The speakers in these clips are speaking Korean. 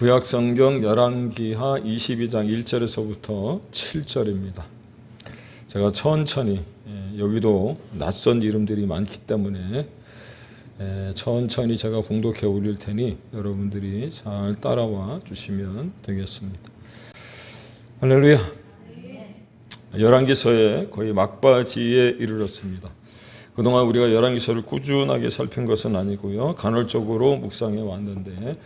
구약성경 열왕기하 22장 1절에서부터 7절입니다. 제가 천천히, 여기도 낯선 이름들이 많기 때문에 천천히 제가 봉독해 올릴 테니 여러분들이 잘 따라와 주시면 되겠습니다. 할렐루야. 열왕기서의 거의 막바지에 이르렀습니다. 그동안 우리가 열왕기서를 꾸준하게 살핀 것은 아니고요, 간헐적으로 묵상해 왔는데,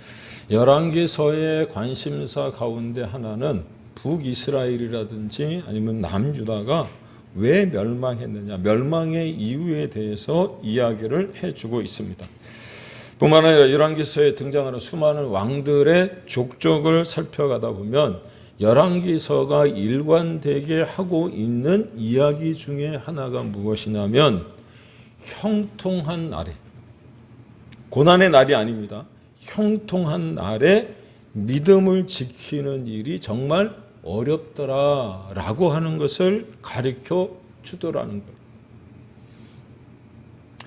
열왕기서의 관심사 가운데 하나는 북이스라엘이라든지 아니면 남유다가 왜 멸망했느냐, 멸망의 이유에 대해서 이야기를 해주고 있습니다. 뿐만 아니라 열왕기서에 등장하는 수많은 왕들의 족적을 살펴가다 보면 열왕기서가 일관되게 하고 있는 이야기 중에 하나가 무엇이냐면 형통한 날에, 고난의 날이 아닙니다. 형통한 날에 믿음을 지키는 일이 정말 어렵더라라고 하는 것을 가르쳐 주더라는 거예요.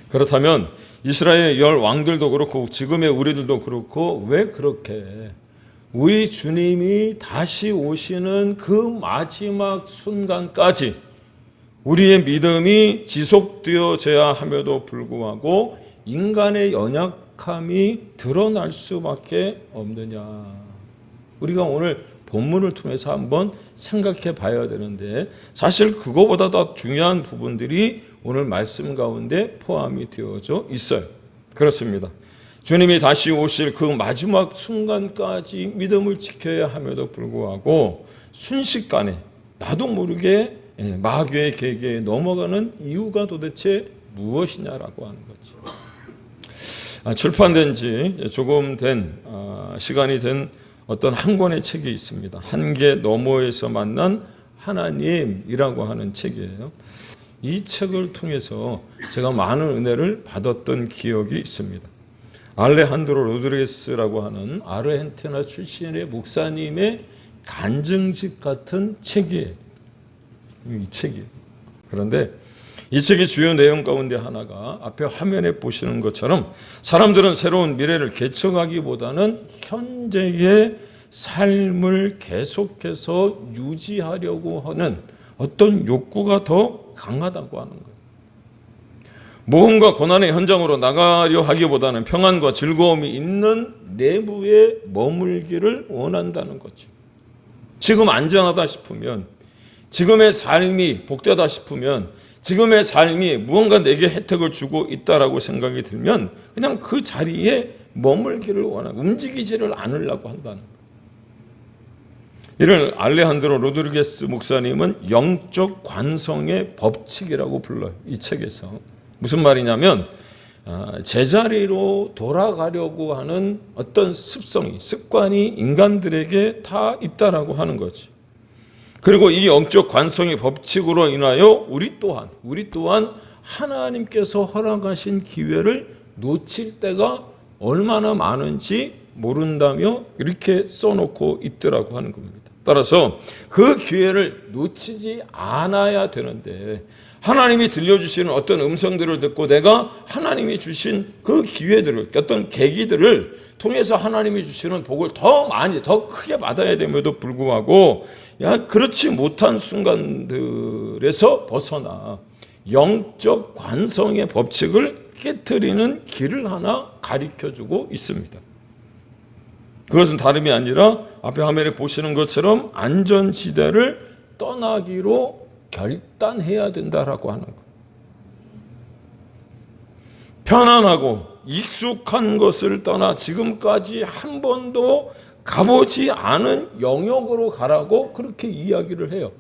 그렇다면 이스라엘 열 왕들도 그렇고 지금의 우리들도 그렇고 왜 그렇게 우리 주님이 다시 오시는 그 마지막 순간까지 우리의 믿음이 지속되어져야 함에도 불구하고 인간의 연약함이 드러날 수밖에 없느냐. 우리가 오늘 본문을 통해서 한번 생각해 봐야 되는데, 사실 그거보다 더 중요한 부분들이 오늘 말씀 가운데 포함이 되어져 있어요. 그렇습니다. 주님이 다시 오실 그 마지막 순간까지 믿음을 지켜야 함에도 불구하고 순식간에 나도 모르게 마귀의 계계에 넘어가는 이유가 도대체 무엇이냐라고 하는 거지. 출판된 지 조금 된 시간이 된 어떤 한 권의 책이 있습니다. 한계 너머에서 만난 하나님이라고 하는 책이에요. 이 책을 통해서 제가 많은 은혜를 받았던 기억이 있습니다. 알레한드로 로드리게스라고 하는 아르헨티나 출신의 목사님의 간증집 같은 책이에요. 이 책이에요. 그런데 이 책의 주요 내용 가운데 하나가 앞에 화면에 보시는 것처럼 사람들은 새로운 미래를 개척하기보다는 현재의 삶을 계속해서 유지하려고 하는 어떤 욕구가 더 강하다고 하는 거예요. 모험과 고난의 현장으로 나가려 하기보다는 평안과 즐거움이 있는 내부에 머물기를 원한다는 거죠. 지금 안전하다 싶으면, 지금의 삶이 복되다 싶으면, 지금의 삶이 무언가 내게 혜택을 주고 있다라고 생각이 들면 그냥 그 자리에 머물기를 원하고 움직이지를 않으려고 한다는 거예요. 이를 알레한드로 로드리게스 목사님은 영적 관성의 법칙이라고 불러요. 이 책에서. 무슨 말이냐면 제자리로 돌아가려고 하는 어떤 습관이 인간들에게 다 있다라고 하는 거지. 그리고 이 영적 관성의 법칙으로 인하여 우리 또한 하나님께서 허락하신 기회를 놓칠 때가 얼마나 많은지 모른다며 이렇게 써놓고 있더라고 하는 겁니다. 따라서 그 기회를 놓치지 않아야 되는데, 하나님이 들려주시는 어떤 음성들을 듣고 내가 하나님이 주신 그 기회들을, 어떤 계기들을 통해서 하나님이 주시는 복을 더 많이, 더 크게 받아야 됨에도 불구하고 그렇지 못한 순간들에서 벗어나 영적 관성의 법칙을 깨트리는 길을 하나 가르쳐주고 있습니다. 그것은 다름이 아니라 앞에 화면에 보시는 것처럼 안전지대를 떠나기로 결단해야 된다라고 하는 거예요. 편안하고 익숙한 것을 떠나 지금까지 한 번도 가보지 않은 영역으로 가라고 그렇게 이야기를 해요.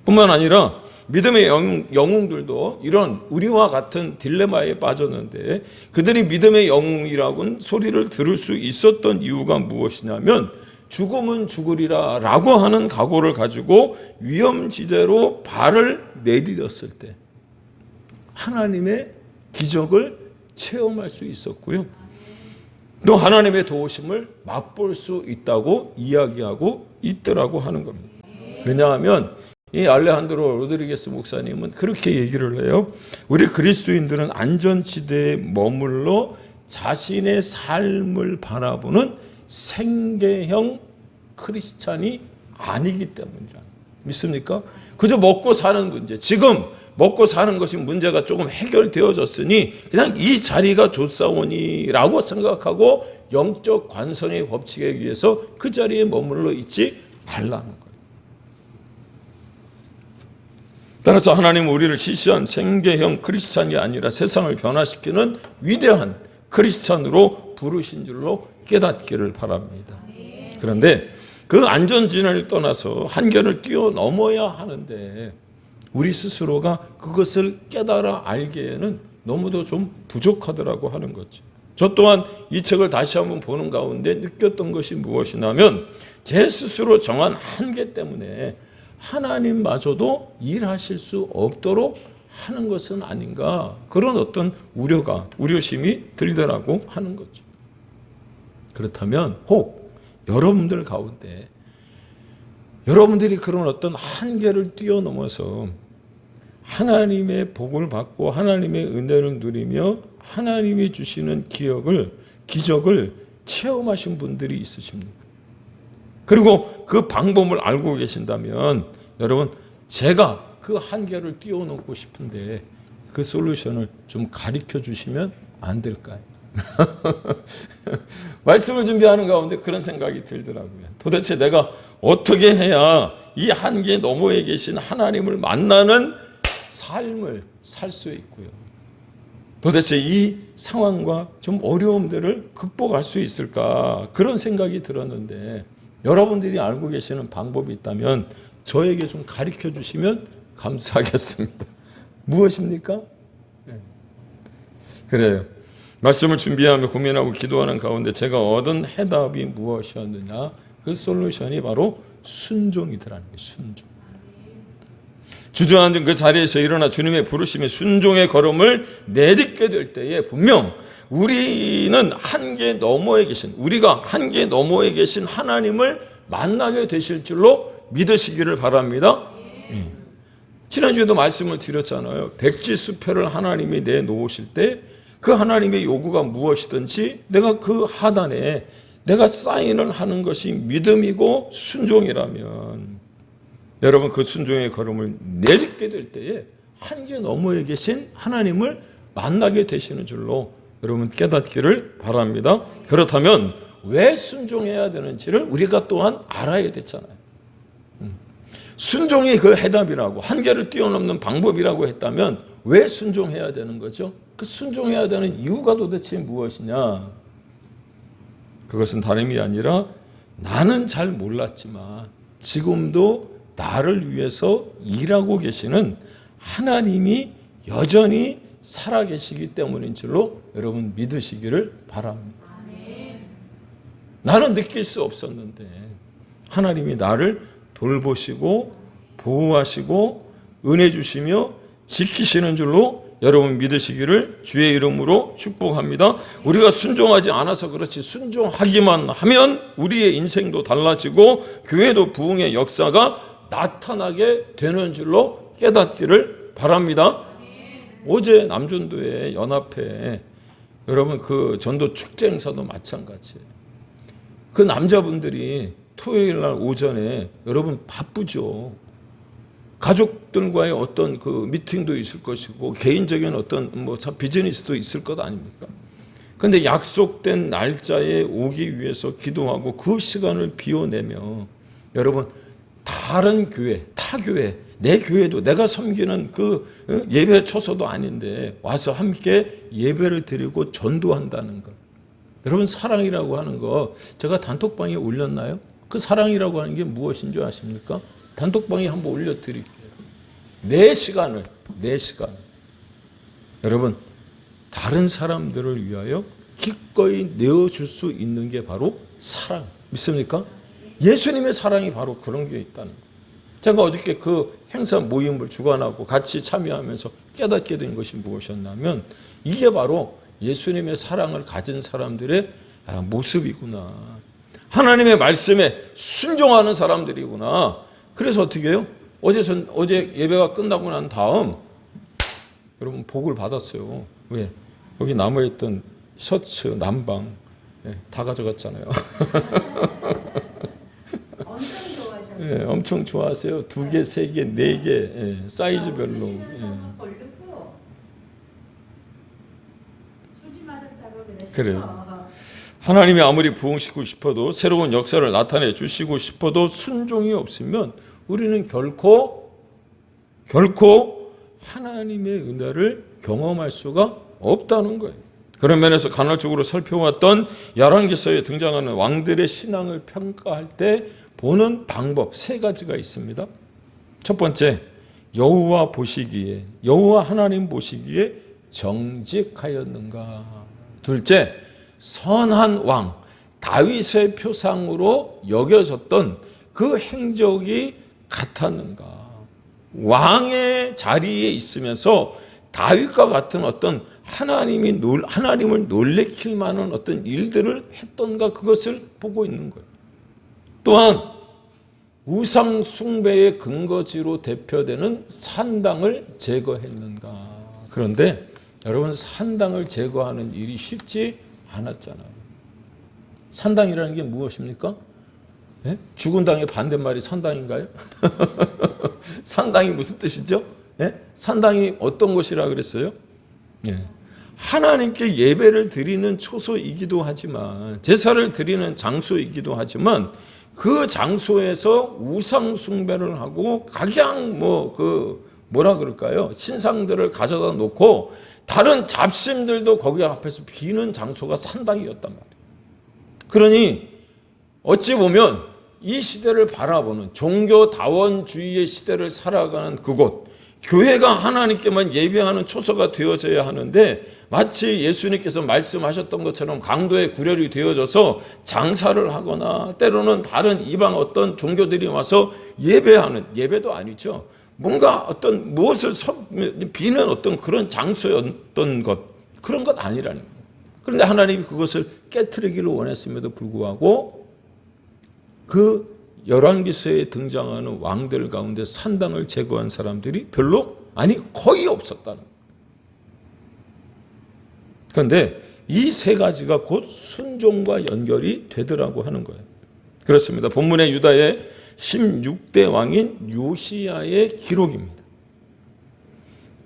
뿐만 아니라 믿음의 영웅들도 이런 우리와 같은 딜레마에 빠졌는데, 그들이 믿음의 영웅이라고는 소리를 들을 수 있었던 이유가 무엇이냐면 죽음은 죽으리라 라고 하는 각오를 가지고 위험지대로 발을 내디뎠을 때 하나님의 기적을 체험할 수 있었고요, 또 하나님의 도우심을 맛볼 수 있다고 이야기하고 있더라고 하는 겁니다. 왜냐하면 이 알레한드로 로드리게스 목사님은 그렇게 얘기를 해요. 우리 그리스도인들은 안전지대에 머물러 자신의 삶을 바라보는 생계형 크리스찬이 아니기 때문이라. 믿습니까? 그저 먹고 사는 문제, 지금 먹고 사는 것이 문제가 조금 해결되어졌으니 그냥 이 자리가 좋사오니라고 생각하고 영적 관성의 법칙에 의해서 그 자리에 머물러 있지 말라는 거예요. 따라서 하나님은 우리를 시시한 생계형 크리스찬이 아니라 세상을 변화시키는 위대한 크리스찬으로 부르신 줄로 깨닫기를 바랍니다. 그런데 그 안전진화를 떠나서 한계를 뛰어넘어야 하는데 우리 스스로가 그것을 깨달아 알기에는 너무도 좀 부족하더라고 하는 거죠. 저 또한 이 책을 다시 한번 보는 가운데 느꼈던 것이 무엇이냐면 제 스스로 정한 한계 때문에 하나님마저도 일하실 수 없도록 하는 것은 아닌가, 그런 어떤 우려심이 들더라고 하는 거죠. 그렇다면 혹 여러분들 가운데 여러분들이 그런 어떤 한계를 뛰어넘어서 하나님의 복을 받고 하나님의 은혜를 누리며 하나님이 주시는 기적을 체험하신 분들이 있으십니까? 그리고 그 방법을 알고 계신다면 여러분, 제가 그 한계를 뛰어넘고 싶은데 그 솔루션을 좀 가르쳐 주시면 안 될까요? 말씀을 준비하는 가운데 그런 생각이 들더라고요. 도대체 내가 어떻게 해야 이 한계 너머에 계신 하나님을 만나는 삶을 살 수 있고요, 도대체 이 상황과 좀 어려움들을 극복할 수 있을까, 그런 생각이 들었는데 여러분들이 알고 계시는 방법이 있다면 저에게 좀 가르쳐 주시면 감사하겠습니다. 무엇입니까? 그래요. 말씀을 준비하며 고민하고 기도하는 가운데 제가 얻은 해답이 무엇이었느냐, 그 솔루션이 바로 순종이더라는 거예요. 순종. 주저앉은 그 자리에서 일어나 주님의 부르심에 순종의 걸음을 내딛게 될 때에 분명 우리가 한계 너머에 계신 하나님을 만나게 되실 줄로 믿으시기를 바랍니다. 지난주에도 말씀을 드렸잖아요. 백지수표를 하나님이 내놓으실 때 그 하나님의 요구가 무엇이든지 내가 그 하단에 내가 사인을 하는 것이 믿음이고 순종이라면 여러분, 그 순종의 걸음을 내딛게 될 때에 한계 너머에 계신 하나님을 만나게 되시는 줄로 여러분 깨닫기를 바랍니다. 그렇다면 왜 순종해야 되는지를 우리가 또한 알아야 됐잖아요. 순종이 그 해답이라고, 한계를 뛰어넘는 방법이라고 했다면 왜 순종해야 되는 거죠? 그 순종해야 되는 이유가 도대체 무엇이냐? 그것은 다름이 아니라 나는 잘 몰랐지만 지금도 나를 위해서 일하고 계시는 하나님이 여전히 살아계시기 때문인 줄로 여러분 믿으시기를 바랍니다. 나는 느낄 수 없었는데 하나님이 나를 돌보시고 보호하시고 은혜 주시며 지키시는 줄로 여러분 믿으시기를 주의 이름으로 축복합니다. 우리가 순종하지 않아서 그렇지 순종하기만 하면 우리의 인생도 달라지고 교회도 부흥의 역사가 나타나게 되는 줄로 깨닫기를 바랍니다. 어제 남전도의 연합회 여러분 그 전도 축제 행사도 마찬가지예요. 그 남자분들이 토요일 날 오전에 여러분 바쁘죠. 가족들과의 어떤 그 미팅도 있을 것이고 개인적인 어떤 비즈니스도 있을 것 아닙니까? 그런데 약속된 날짜에 오기 위해서 기도하고 그 시간을 비워내며 여러분 다른 교회, 타 교회, 내 교회도 내가 섬기는 그 예배 초소도 아닌데 와서 함께 예배를 드리고 전도한다는 것. 여러분 사랑이라고 하는 거 제가 단톡방에 올렸나요? 그 사랑이라고 하는 게 무엇인 줄 아십니까? 단톡방에 한번 올려드릴게요. 내 시간 여러분 다른 사람들을 위하여 기꺼이 내어줄 수 있는 게 바로 사랑. 믿습니까? 예수님의 사랑이 바로 그런 게 있다는 거예요. 제가 어저께 그 행사 모임을 주관하고 같이 참여하면서 깨닫게 된 것이 무엇이었냐면 이게 바로 예수님의 사랑을 가진 사람들의 모습이구나. 하나님의 말씀에 순종하는 사람들이구나. 그래서 어떻게 해요? 어제 예배가 끝나고 난 다음 여러분 복을 받았어요. 왜? 여기 남아있던 셔츠, 남방 다 가져갔잖아요. 엄청 좋아하셨어요. 예, 엄청 좋아하세요. 2개, 3개, 4개 예, 사이즈별로. 쓰시면서 걸렸고 수지 맞았다고 그러시죠. 그래요. 하나님이 아무리 부흥시키고 싶어도 새로운 역사를 나타내 주시고 싶어도 순종이 없으면 우리는 결코 하나님의 은혜를 경험할 수가 없다는 거예요. 그런 면에서 간헐적으로 살펴왔던 열왕기서에 등장하는 왕들의 신앙을 평가할 때 보는 방법 3가지가 있습니다. 첫 번째, 여호와 하나님 보시기에 정직하였는가. 둘째, 선한 왕 다윗의 표상으로 여겨졌던 그 행적이 같았는가. 왕의 자리에 있으면서 다윗과 같은 어떤 하나님을 놀래킬 만한 어떤 일들을 했던가, 그것을 보고 있는 거예요. 또한 우상 숭배의 근거지로 대표되는 산당을 제거했는가. 그런데 여러분, 산당을 제거하는 일이 쉽지 않았잖아요. 산당이라는 게 무엇입니까? 예? 죽은 당의 반대말이 산당인가요? 산당이 무슨 뜻이죠? 예? 산당이 어떤 곳이라 그랬어요? 예. 하나님께 예배를 드리는 초소이기도 하지만, 제사를 드리는 장소이기도 하지만, 그 장소에서 우상 숭배를 하고 각양 뭐라 그럴까요? 신상들을 가져다 놓고 다른 잡심들도 거기 앞에서 비는 장소가 산당이었단 말이에요. 그러니 어찌 보면 이 시대를 바라보는 종교다원주의의 시대를 살아가는 그곳, 교회가 하나님께만 예배하는 초소가 되어져야 하는데, 마치 예수님께서 말씀하셨던 것처럼 강도의 구렬이 되어져서 장사를 하거나 때로는 다른 이방 어떤 종교들이 와서 예배하는, 예배도 아니죠, 뭔가 어떤 무엇을 비는 어떤 그런 장소였던 것, 그런 것 아니라는 거예요. 그런데 하나님이 그것을 깨트리기를 원했음에도 불구하고 그 열왕기서에 등장하는 왕들 가운데 산당을 제거한 사람들이 거의 없었다는 거예요. 그런데 이 3가지가 곧 순종과 연결이 되더라고 하는 거예요. 그렇습니다. 본문의 유다의 16대 왕인 요시야의 기록입니다.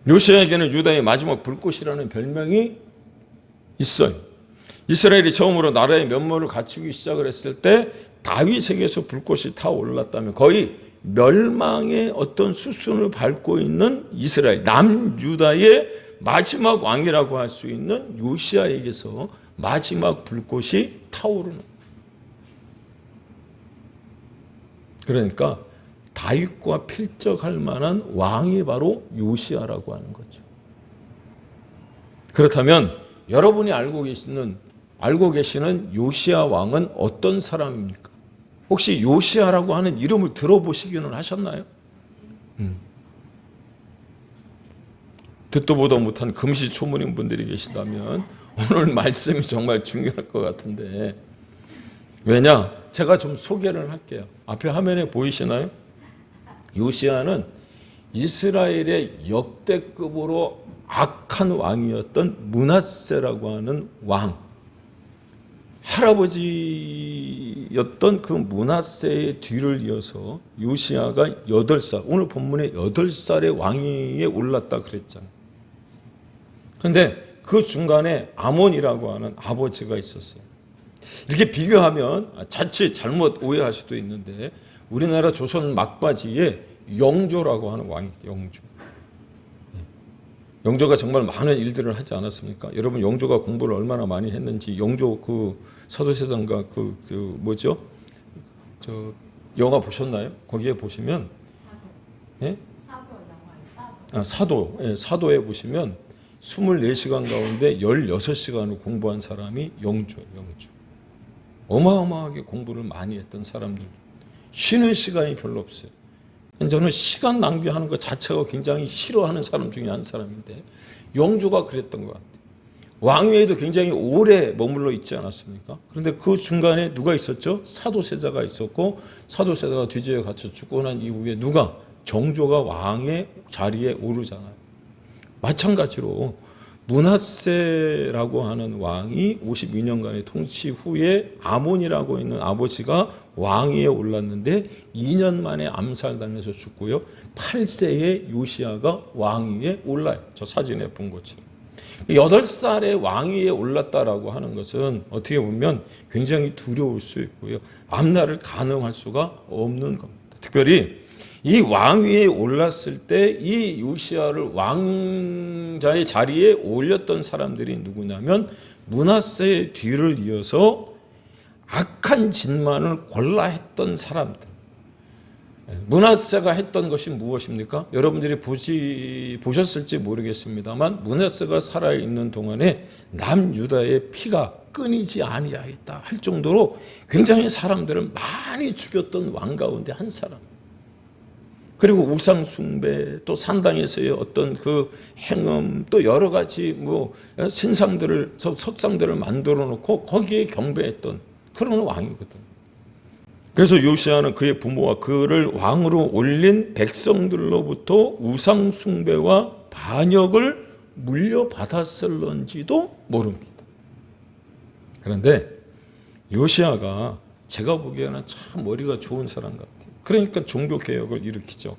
요시야에게는 유다의 마지막 불꽃이라는 별명이 있어요. 이스라엘이 처음으로 나라의 면모를 갖추기 시작을 했을 때 다윗에게서 불꽃이 타올랐다면 거의 멸망의 어떤 수순을 밟고 있는 이스라엘, 남유다의 마지막 왕이라고 할 수 있는 요시야에게서 마지막 불꽃이 타오르는, 그러니까 다윗과 필적할 만한 왕이 바로 요시야라고 하는 거죠. 그렇다면 여러분이 알고 계시는 요시야 왕은 어떤 사람입니까? 혹시 요시야라고 하는 이름을 들어보시기는 하셨나요? 듣도 보도 못한 금시초문인 분들이 계시다면 오늘 말씀이 정말 중요할 것 같은데, 왜냐? 제가 좀 소개를 할게요. 앞에 화면에 보이시나요? 요시야는 이스라엘의 역대급으로 악한 왕이었던 므낫세라고 하는 왕, 할아버지였던 그 므낫세의 뒤를 이어서 요시야가 8살, 오늘 본문에 8살의 왕위에 올랐다 그랬잖아요. 그런데 그 중간에 아몬이라고 하는 아버지가 있었어요. 이렇게 비교하면 자칫 잘못 오해할 수도 있는데, 우리나라 조선 막바지에 영조라고 하는 왕이 있어요. 영조가 정말 많은 일들을 하지 않았습니까? 여러분, 영조가 공부를 얼마나 많이 했는지, 영조 그 사도세자인가 뭐죠? 영화 보셨나요? 거기에 보시면 사도에 보시면 24시간 가운데 16시간을 공부한 사람이 영조. 어마어마하게 공부를 많이 했던 사람들. 쉬는 시간이 별로 없어요. 저는 시간 낭비하는 것 자체가 굉장히 싫어하는 사람 중에 한 사람인데, 영조가 그랬던 것 같아요. 왕위에도 굉장히 오래 머물러 있지 않았습니까? 그런데 그 중간에 누가 있었죠? 사도세자가 있었고, 사도세자가 뒤지에 갇혀 죽고 난 이후에 정조가 왕의 자리에 오르잖아요. 마찬가지로 므낫세라고 하는 왕이 52년간의 통치 후에 아몬이라고 있는 아버지가 왕위에 올랐는데 2년 만에 암살당해서 죽고요. 8세에 요시야가 왕위에 올라요. 저 사진에 본 것처럼. 8살에 왕위에 올랐다라고 하는 것은 어떻게 보면 굉장히 두려울 수 있고요. 앞날을 가늠할 수가 없는 겁니다. 특별히 이 왕위에 올랐을 때 이 요시야를 왕자의 자리에 올렸던 사람들이 누구냐면 므낫세의 뒤를 이어서 악한 짓만을 골라 했던 사람들. 므낫세가 했던 것이 무엇입니까? 여러분들이 보셨을지 모르겠습니다만 므낫세가 살아있는 동안에 남유다의 피가 끊이지 아니하였다 할 정도로 굉장히 사람들을 많이 죽였던 왕 가운데 한 사람. 그리고 우상 숭배, 또 산당에서의 어떤 그 행음, 또 여러 가지 신상들을, 석상들을 만들어 놓고 거기에 경배했던 그런 왕이거든. 그래서 요시야는 그의 부모와 그를 왕으로 올린 백성들로부터 우상 숭배와 반역을 물려받았을런지도 모릅니다. 그런데 요시야가 제가 보기에는 참 머리가 좋은 사람 같아요. 그러니까 종교개혁을 일으키죠.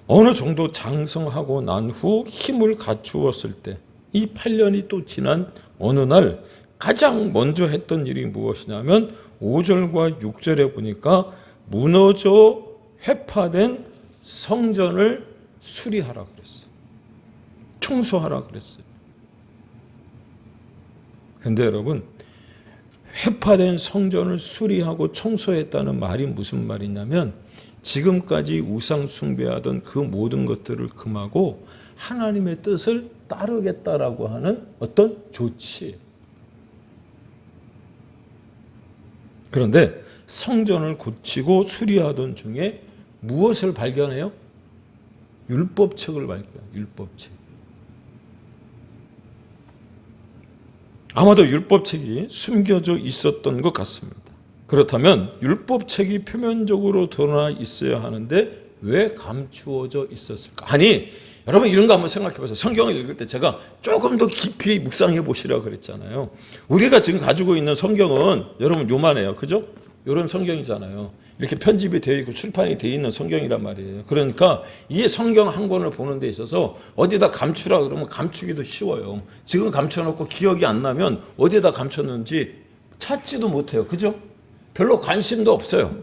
어느 정도 장성하고 난 후 힘을 갖추었을 때 이 8년이 또 지난 어느 날 가장 먼저 했던 일이 무엇이냐면 5절과 6절에 보니까 무너져 회파된 성전을 수리하라 그랬어요. 청소하라 그랬어요. 그런데 여러분, 회파된 성전을 수리하고 청소했다는 말이 무슨 말이냐면 지금까지 우상 숭배하던 그 모든 것들을 금하고 하나님의 뜻을 따르겠다라고 하는 어떤 조치. 그런데 성전을 고치고 수리하던 중에 무엇을 발견해요? 율법책을 발견해요. 율법책. 아마도 율법책이 숨겨져 있었던 것 같습니다. 그렇다면 율법책이 표면적으로 드러나 있어야 하는데 왜 감추어져 있었을까? 아니, 여러분 이런 거 한번 생각해 보세요. 성경을 읽을 때 제가 조금 더 깊이 묵상해 보시라고 그랬잖아요. 우리가 지금 가지고 있는 성경은 여러분 요만해요. 그죠? 이런 성경이잖아요. 이렇게 편집이 되어 있고 출판이 되어 있는 성경이란 말이에요. 그러니까 이 성경 한 권을 보는 데 있어서 어디다 감추라 그러면 감추기도 쉬워요. 지금 감춰놓고 기억이 안 나면 어디다 감췄는지 찾지도 못해요. 그죠? 별로 관심도 없어요.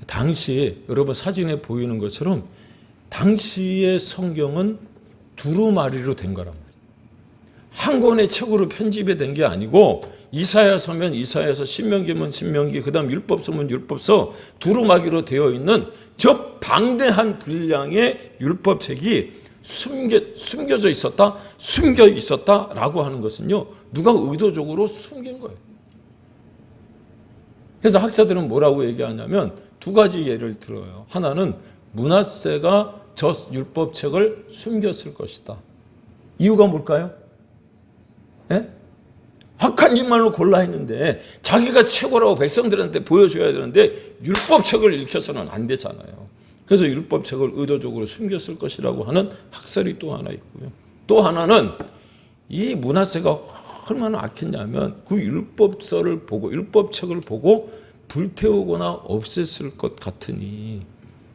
당시 여러분 사진에 보이는 것처럼 당시의 성경은 두루마리로 된 거란 말이에요. 한 권의 책으로 편집이 된 게 아니고 이사야서면 이사야서, 신명기면 신명기, 그 다음 율법서면 율법서, 두루마기로 되어 있는 저 방대한 분량의 율법책이 숨겨져 있었다, 숨겨 있었다라고 하는 것은요, 누가 의도적으로 숨긴 거예요. 그래서 학자들은 뭐라고 얘기하냐면 두 가지 예를 들어요. 하나는 므낫세가 저 율법책을 숨겼을 것이다. 이유가 뭘까요? 예? 악한 일만을 골라 했는데 자기가 최고라고 백성들한테 보여줘야 되는데 율법책을 읽혀서는 안 되잖아요. 그래서 율법책을 의도적으로 숨겼을 것이라고 하는 학설이 또 하나 있고요. 또 하나는 이 므낫세가 얼마나 악했냐면 그 율법서를 보고 율법책을 보고 불태우거나 없앴을 것 같으니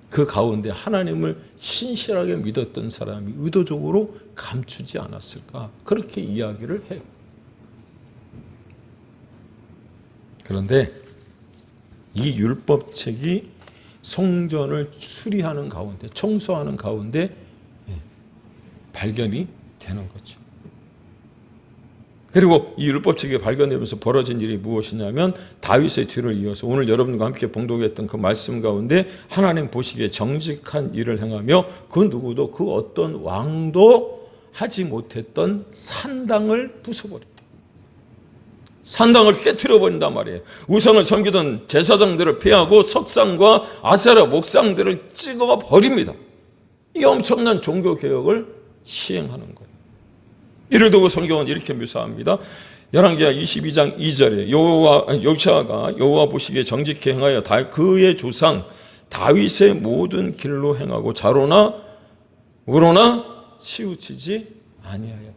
그 가운데 하나님을 신실하게 믿었던 사람이 의도적으로 감추지 않았을까, 그렇게 이야기를 해요. 그런데 이 율법책이 성전을 수리하는 가운데, 청소하는 가운데 발견이 되는 거죠. 그리고 이 율법책이 발견되면서 벌어진 일이 무엇이냐면 다윗의 뒤를 이어서 오늘 여러분과 함께 봉독했던 그 말씀 가운데 하나님 보시기에 정직한 일을 행하며 그 누구도 그 어떤 왕도 하지 못했던 산당을 부숴버립니다. 산당을 깨트려 버린단 말이에요. 우상을 섬기던 제사장들을 피하고 석상과 아세라 목상들을 찍어 버립니다. 이 엄청난 종교개혁을 시행하는 거예요. 이를 두고 성경은 이렇게 묘사합니다. 열왕기하 22장 2절에 요시야가 여호와 보시기에 정직히 행하여 그의 조상 다윗의 모든 길로 행하고 좌로나 우로나 치우치지 아니하였더라.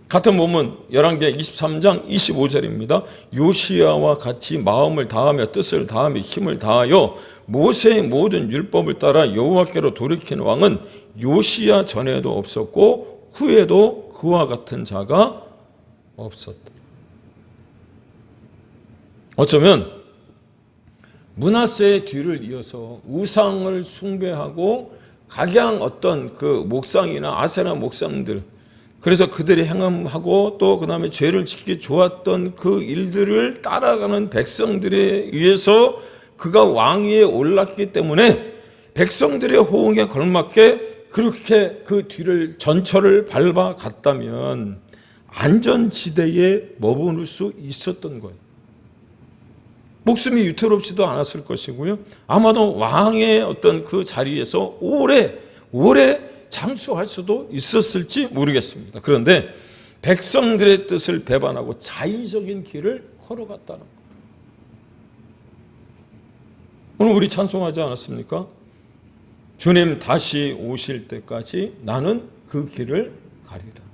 같은 본문 열왕기하 23장 25절입니다. 요시야와 같이 마음을 다하며 뜻을 다하며 힘을 다하여 모세의 모든 율법을 따라 여호와께로 돌이킨 왕은 요시야 전에도 없었고 후에도 그와 같은 자가 없었다. 어쩌면 므낫세의 뒤를 이어서 우상을 숭배하고 각양 어떤 그 목상이나 아세라 목상들, 그래서 그들이 행함하고 또 그 다음에 죄를 짓기 좋았던 그 일들을 따라가는 백성들에 의해서 그가 왕위에 올랐기 때문에 백성들의 호응에 걸맞게 그렇게 그 뒤를 전철을 밟아갔다면 안전지대에 머무를 수 있었던 거예요. 목숨이 유태롭지도 않았을 것이고요. 아마도 왕의 어떤 그 자리에서 오래 장수할 수도 있었을지 모르겠습니다. 그런데 백성들의 뜻을 배반하고 자의적인 길을 걸어갔다는 거예요. 오늘 우리 찬송하지 않았습니까? 주님 다시 오실 때까지 나는 그 길을 가리라.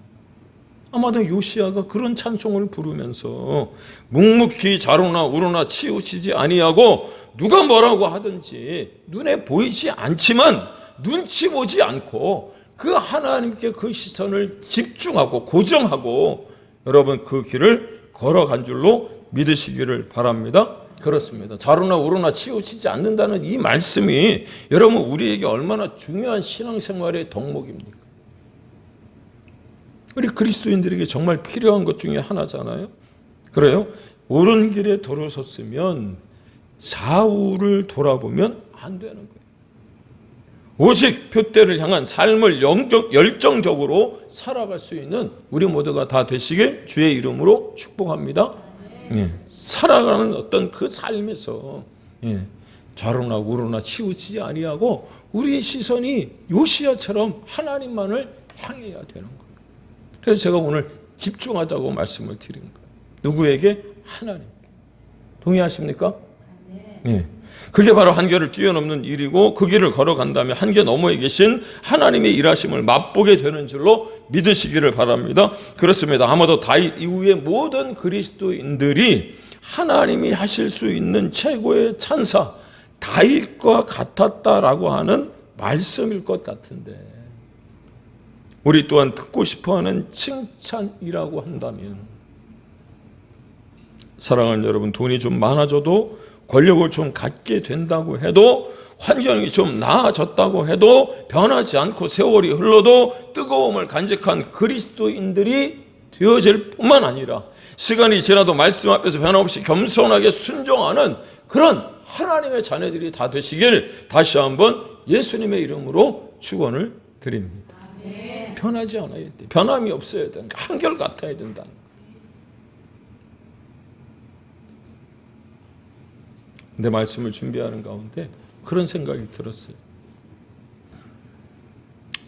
아마도 요시야가 그런 찬송을 부르면서 묵묵히 좌로나 우로나 치우치지 아니하고 누가 뭐라고 하든지 눈에 보이지 않지만 눈치 보지 않고 그 하나님께 그 시선을 집중하고 고정하고 여러분 그 길을 걸어간 줄로 믿으시기를 바랍니다. 그렇습니다. 좌로나 우로나 치우치지 않는다는 이 말씀이 여러분 우리에게 얼마나 중요한 신앙생활의 덕목입니까? 우리 그리스도인들에게 정말 필요한 것 중에 하나잖아요. 그래요? 옳은 길에 들어섰으면 좌우를 돌아보면 안 되는 거예요. 오직 표대를 향한 삶을 열정적으로 살아갈 수 있는 우리 모두가 다 되시길 주의 이름으로 축복합니다. 살아가는 어떤 그 삶에서 좌로나 우로나 치우치지 아니하고 우리의 시선이 요시야처럼 하나님만을 향해야 되는 거예요. 그래서 제가 오늘 집중하자고 말씀을 드린 거예요. 누구에게? 하나님. 동의하십니까? 네. 그게 바로 한계를 뛰어넘는 일이고 그 길을 걸어간다면 한계 너머에 계신 하나님의 일하심을 맛보게 되는 줄로 믿으시기를 바랍니다. 그렇습니다. 아마도 다윗 이후의 모든 그리스도인들이 하나님이 하실 수 있는 최고의 찬사 다윗과 같았다라고 하는 말씀일 것 같은데 우리 또한 듣고 싶어하는 칭찬이라고 한다면 사랑하는 여러분, 돈이 좀 많아져도 권력을 좀 갖게 된다고 해도 환경이 좀 나아졌다고 해도 변하지 않고 세월이 흘러도 뜨거움을 간직한 그리스도인들이 되어질 뿐만 아니라 시간이 지나도 말씀 앞에서 변함없이 겸손하게 순종하는 그런 하나님의 자녀들이 다 되시길 다시 한번 예수님의 이름으로 축원을 드립니다. 변하지 않아야 돼. 변함이 없어야 된다. 한결같아야 된다. 내 말씀을 준비하는 가운데 그런 생각이 들었어요.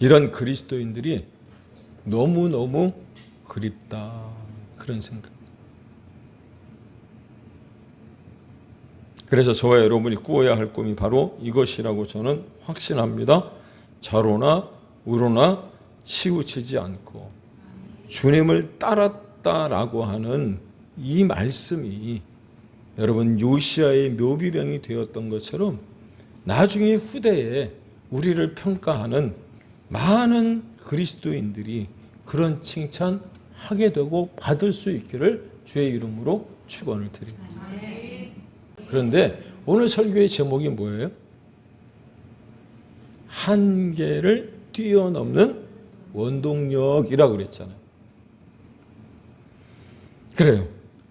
이런 그리스도인들이 너무너무 그립다. 그런 생각. 그래서 저와 여러분이 꾸어야 할 꿈이 바로 이것이라고 저는 확신합니다. 좌로나 우로나 치우치지 않고 주님을 따랐다라고 하는 이 말씀이 여러분 요시야의 묘비병이 되었던 것처럼 나중에 후대에 우리를 평가하는 많은 그리스도인들이 그런 칭찬하게 되고 받을 수 있기를 주의 이름으로 축원을 드립니다. 그런데 오늘 설교의 제목이 뭐예요? 한계를 뛰어넘는 원동력이라고 그랬잖아요. 그래요.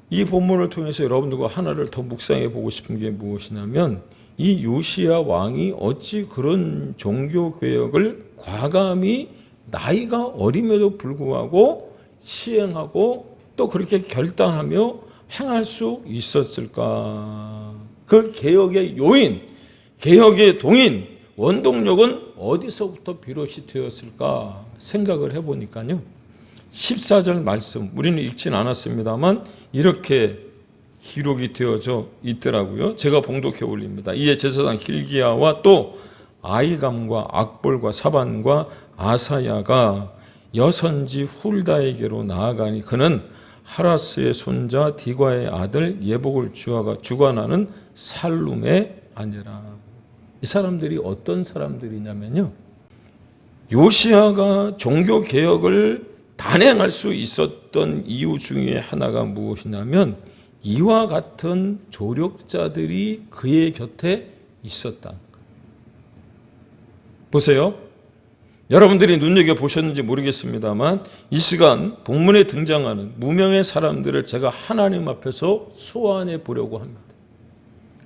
이 본문을 통해서 여러분들과 하나를 더 묵상해 보고 싶은 게 무엇이냐면 이 요시야 왕이 어찌 그런 종교개혁을 과감히 나이가 어림에도 불구하고 시행하고 또 그렇게 결단하며 행할 수 있었을까? 그 개혁의 요인, 개혁의 동인, 원동력은 어디서부터 비롯이 되었을까 생각을 해보니까요. 14절 말씀, 우리는 읽진 않았습니다만 이렇게 기록이 되어져 있더라고요. 제가 봉독해 올립니다. 이에 제사장 hil기야와 또 아히감과 악볼과 사반과 아사야가 여선지 훌다에게로 나아가니 그는 하라스의 손자 디과의 아들 예복을 주관하는 살룸의 아내라. 이 사람들이 어떤 사람들이냐면요, 요시야가 종교개혁을 단행할 수 있었던 이유 중에 하나가 무엇이냐면 이와 같은 조력자들이 그의 곁에 있었다. 보세요. 여러분들이 눈여겨보셨는지 모르겠습니다만 이 시간 본문에 등장하는 무명의 사람들을 제가 하나님 앞에서 소환해 보려고 합니다.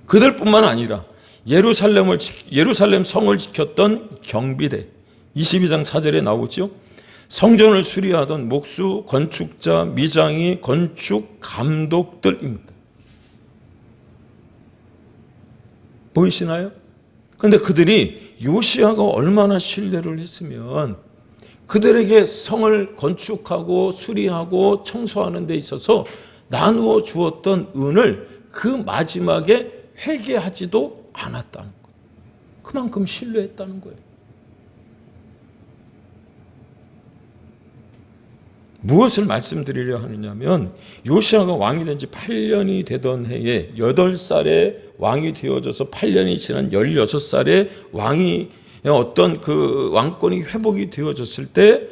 그들뿐만 아니라 예루살렘 성을 지켰던 경비대, 22장 4절에 나오죠. 성전을 수리하던 목수, 건축자, 미장이, 건축 감독들입니다. 보이시나요? 그런데 그들이 요시야가 얼마나 신뢰를 했으면 그들에게 성을 건축하고 수리하고 청소하는 데 있어서 나누어 주었던 은을 그 마지막에 회개하지도 않았다는 거예요. 그만큼 신뢰했다는 거예요. 무엇을 말씀드리려 하느냐면 요시야가 왕이 된 지 8년이 되던 해에 8살에 왕이 되어져서 8년이 지난 16살에 왕이 어떤 그 왕권이 회복이 되어졌을 때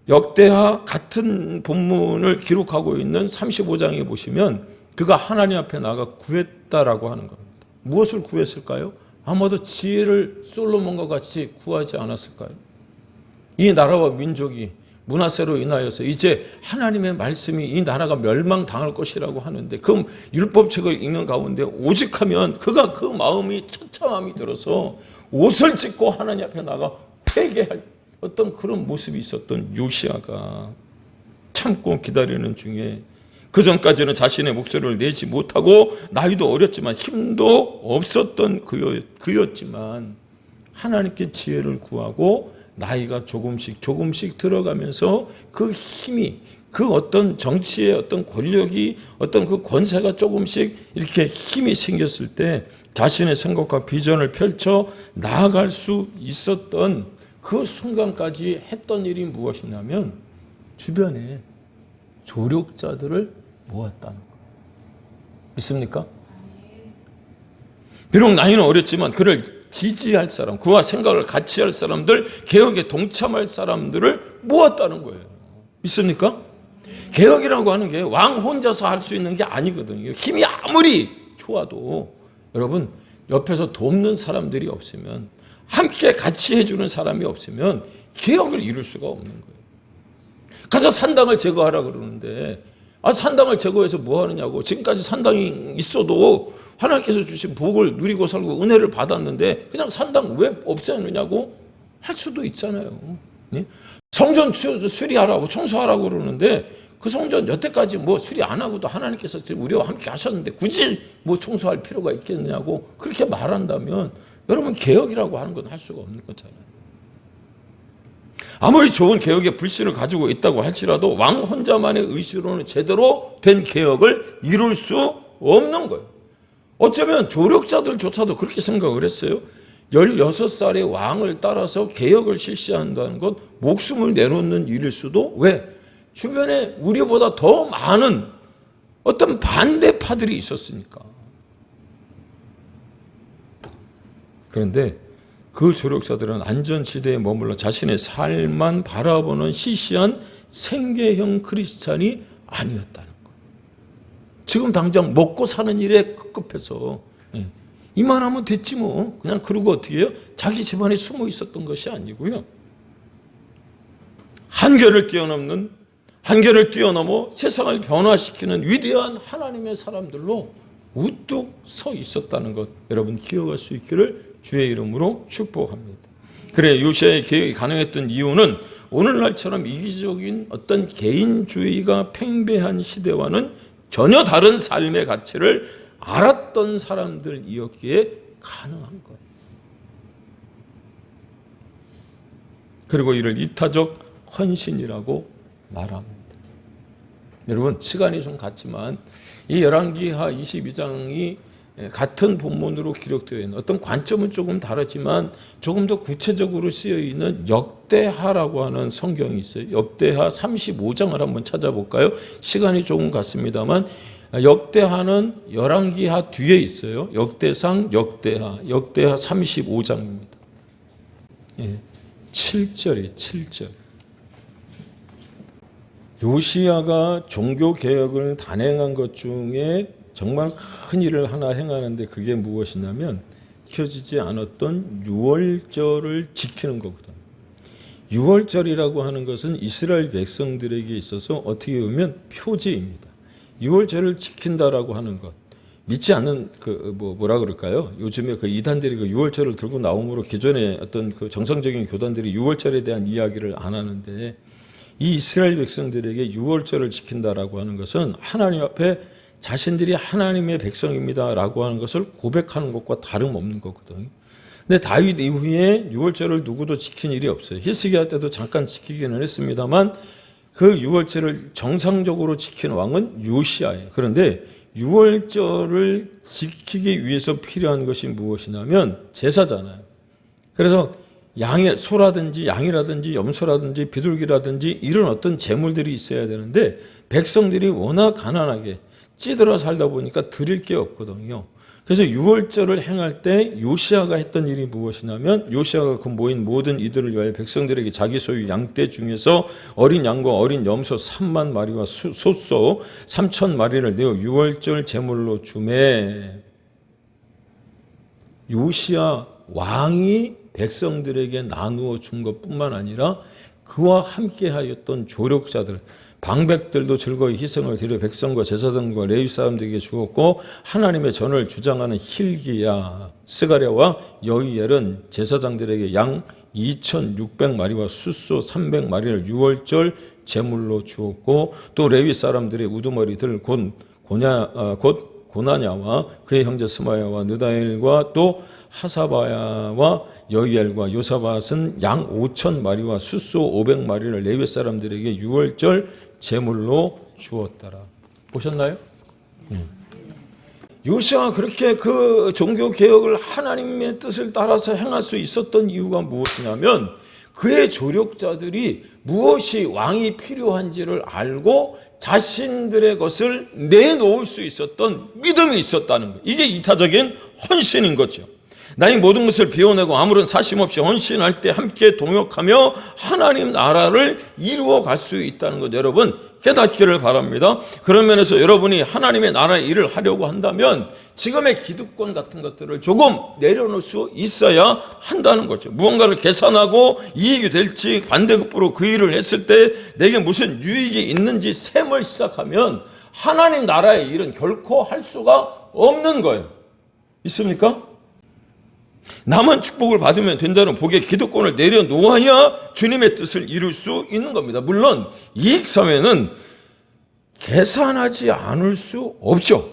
역대하 같은 본문을 기록하고 있는 35장에 보시면 그가 하나님 앞에 나가 구했다라고 하는 겁니다. 무엇을 구했을까요? 아마도 지혜를 솔로몬과 같이 구하지 않았을까요? 이 나라와 민족이 므낫세로 인하여서 이제 하나님의 말씀이 이 나라가 멸망당할 것이라고 하는데 그 율법책을 읽는 가운데 오직하면 그가 그 마음이 처참함이 들어서 옷을 찢고 하나님 앞에 나가 회개할 어떤 그런 모습이 있었던 요시야가 참고 기다리는 중에 그 전까지는 자신의 목소리를 내지 못하고 나이도 어렸지만 힘도 없었던 그였지만 하나님께 지혜를 구하고 나이가 조금씩 들어가면서 그 힘이 그 어떤 정치의 어떤 권력이 어떤 그 권세가 조금씩 이렇게 힘이 생겼을 때 자신의 생각과 비전을 펼쳐 나아갈 수 있었던 그 순간까지 했던 일이 무엇이냐면 주변에 조력자들을 모았다는 거예요. 믿습니까? 비록 나이는 어렸지만 그를 지지할 사람, 그와 생각을 같이 할 사람들, 개혁에 동참할 사람들을 모았다는 거예요. 믿습니까? 개혁이라고 하는 게 왕 혼자서 할 수 있는 게 아니거든요. 힘이 아무리 좋아도 여러분 옆에서 돕는 사람들이 없으면, 함께 같이 해주는 사람이 없으면 개혁을 이룰 수가 없는 거예요. 가서 산당을 제거하라 그러는데 산당을 제거해서 뭐 하느냐고. 지금까지 산당이 있어도 하나님께서 주신 복을 누리고 살고 은혜를 받았는데 그냥 산당 왜 없애느냐고 할 수도 있잖아요. 성전 수리하라고 청소하라고 그러는데 그 성전 여태까지 뭐 수리 안 하고도 하나님께서 우리와 함께 하셨는데 굳이 뭐 청소할 필요가 있겠느냐고 그렇게 말한다면 여러분 개혁이라고 하는 건 할 수가 없는 거잖아요. 아무리 좋은 개혁의 불신을 가지고 있다고 할지라도 왕 혼자만의 의지로는 제대로 된 개혁을 이룰 수 없는 거예요. 어쩌면 조력자들조차도 그렇게 생각을 했어요. 16살의 왕을 따라서 개혁을 실시한다는 것 목숨을 내놓는 일일 수도, 왜? 주변에 우리보다 더 많은 어떤 반대파들이 있었으니까. 그런데 그 조력자들은 안전지대에 머물러 자신의 삶만 바라보는 시시한 생계형 크리스찬이 아니었다는 거예요. 지금 당장 먹고 사는 일에 급급해서 이만하면 됐지 뭐 그냥 그러고 어떻게 해요? 자기 집안에 숨어 있었던 것이 아니고요. 한계를 뛰어넘어 세상을 변화시키는 위대한 하나님의 사람들로 우뚝 서 있었다는 것 여러분 기억할 수 있기를 주의 이름으로 축복합니다. 그래 요시야의 개혁이 가능했던 이유는 오늘날처럼 이기적인 어떤 개인주의가 팽배한 시대와는 전혀 다른 삶의 가치를 알았던 사람들이었기에 가능한 거예요. 그리고 이를 이타적 헌신이라고 말합니다. 여러분 시간이 좀 갔지만 이 열왕기하 22장이 같은 본문으로 기록되어 있는 어떤 관점은 조금 다르지만 조금 더 구체적으로 쓰여 있는 역대하라고 하는 성경이 있어요. 역대하 35장을 한번 찾아볼까요? 시간이 조금 갔습니다만 역대하는 열왕기하 뒤에 있어요. 역대상, 역대하 35장입니다. 7절이에요. 7절. 요시야가 종교개혁을 단행한 것 중에 정말 큰 일을 하나 행하는데 그게 무엇이냐면 지켜지지 않았던 유월절을 지키는 거거든요. 유월절이라고 하는 것은 이스라엘 백성들에게 있어서 어떻게 보면 표지입니다. 유월절을 지킨다라고 하는 것. 믿지 않는 뭐라 그럴까요? 요즘에 그 이단들이 그 유월절을 들고 나옴으로 기존의 어떤 그 정상적인 교단들이 유월절에 대한 이야기를 안 하는데 이 이스라엘 백성들에게 유월절을 지킨다라고 하는 것은 하나님 앞에 자신들이 하나님의 백성입니다라고 하는 것을 고백하는 것과 다름없는 거거든요. 근데 다윗 이후에 유월절을 누구도 지킨 일이 없어요. 히스기야 때도 잠깐 지키기는 했습니다만 그 유월절을 정상적으로 지킨 왕은 요시야예요. 그런데 유월절을 지키기 위해서 필요한 것이 무엇이냐면 제사잖아요. 그래서 소라든지 양이라든지 염소라든지 비둘기라든지 이런 어떤 제물들이 있어야 되는데 백성들이 워낙 가난하게 찌들어 살다 보니까 드릴 게 없거든요. 그래서 유월절을 행할 때 요시야가 했던 일이 무엇이냐면 요시야가 그 모인 모든 이들을 위하여 백성들에게 자기 소유 양떼 중에서 어린 양과 어린 염소 3만 마리와 소소 3천 마리를 내어 유월절 제물로 주매. 요시야 왕이 백성들에게 나누어 준 것뿐만 아니라 그와 함께하였던 조력자들 방백들도 즐거이 희생을 드려 백성과 제사장과 레위 사람들에게 주었고 하나님의 전을 주장하는 hil기야, 스가랴와 여이엘은 제사장들에게 양 2,600마리와 숫소 300마리를 유월절 제물로 주었고 또 레위 사람들의 우두머리들 곧 고나냐와 그의 형제 스마야와 느다엘과 또 하사바야와 여이엘과 요사밧은 양 5,000마리와 숫소 500마리를 레위 사람들에게 유월절 제물로 주었더라. 보셨나요? 요시야가 그렇게 그 종교 개혁을 하나님의 뜻을 따라서 행할 수 있었던 이유가 무엇이냐면 그의 조력자들이 무엇이 왕이 필요한지를 알고 자신들의 것을 내놓을 수 있었던 믿음이 있었다는 거예요. 이게 이타적인 헌신인 거죠. 나의 모든 것을 비워내고 아무런 사심 없이 헌신할 때 함께 동역하며 하나님 나라를 이루어 갈 수 있다는 것 여러분 깨닫기를 바랍니다. 그런 면에서 여러분이 하나님의 나라의 일을 하려고 한다면 지금의 기득권 같은 것들을 조금 내려놓을 수 있어야 한다는 거죠. 무언가를 계산하고 이익이 될지 반대급부로 그 일을 했을 때 내게 무슨 유익이 있는지 셈을 시작하면 하나님 나라의 일은 결코 할 수가 없는 거예요. 있습니까? 나만 축복을 받으면 된다는 복의 기득권을 내려놓아야 주님의 뜻을 이룰 수 있는 겁니다. 물론 이익사회는 계산하지 않을 수 없죠.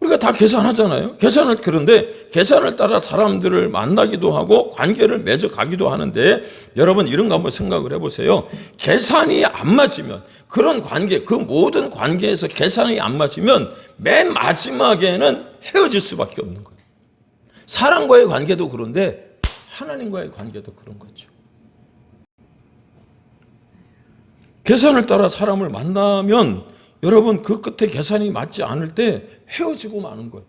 우리가 다 계산하잖아요. 그런데 계산을 따라 사람들을 만나기도 하고 관계를 맺어가기도 하는데 여러분 이런 거 한번 생각을 해보세요. 계산이 안 맞으면 그런 관계, 그 모든 관계에서 계산이 안 맞으면 맨 마지막에는 헤어질 수밖에 없는 거예요. 사람과의 관계도 그런데 하나님과의 관계도 그런 거죠. 계산을 따라 사람을 만나면 여러분 그 끝에 계산이 맞지 않을 때 헤어지고 마는 거예요.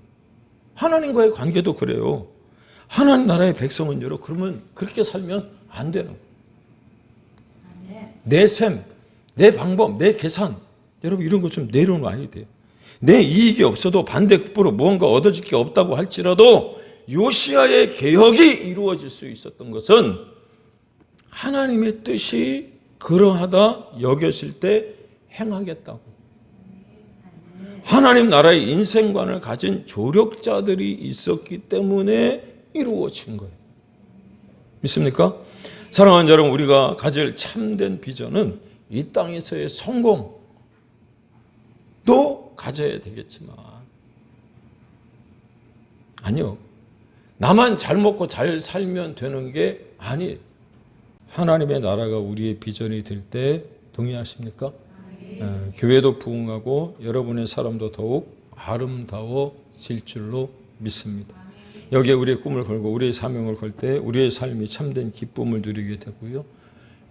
하나님과의 관계도 그래요. 하나님 나라의 백성은 여러분 그러면 그렇게 살면 안 되는 거예요. 내 셈, 내 방법, 내 계산 여러분 이런 거 좀 내려놔야 돼요. 내 이익이 없어도 반대급부로 무언가 얻어질 게 없다고 할지라도 요시야의 개혁이 이루어질 수 있었던 것은 하나님의 뜻이 그러하다 여겼을 때 행하겠다고. 하나님 나라의 인생관을 가진 조력자들이 있었기 때문에 이루어진 거예요. 믿습니까? 사랑하는 여러분, 우리가 가질 참된 비전은 이 땅에서의 성공도 가져야 되겠지만 아니요. 나만 잘 먹고 잘 살면 되는 게 아니에요. 하나님의 나라가 우리의 비전이 될 때 동의하십니까? 교회도 부흥하고 여러분의 사람도 더욱 아름다워질 줄로 믿습니다. 여기에 우리의 꿈을 걸고 우리의 사명을 걸 때 우리의 삶이 참된 기쁨을 누리게 되고요.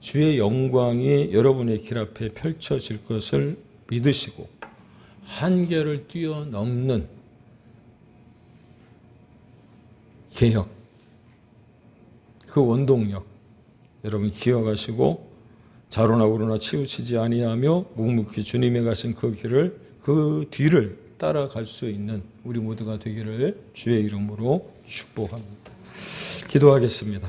주의 영광이 여러분의 길 앞에 펼쳐질 것을 믿으시고 한계를 뛰어넘는 개혁, 그 원동력 여러분 기억하시고 자로나 우로나 치우치지 아니하며 묵묵히 주님이 가신 그 길을 그 뒤를 따라갈 수 있는 우리 모두가 되기를 주의 이름으로 축복합니다. 기도하겠습니다.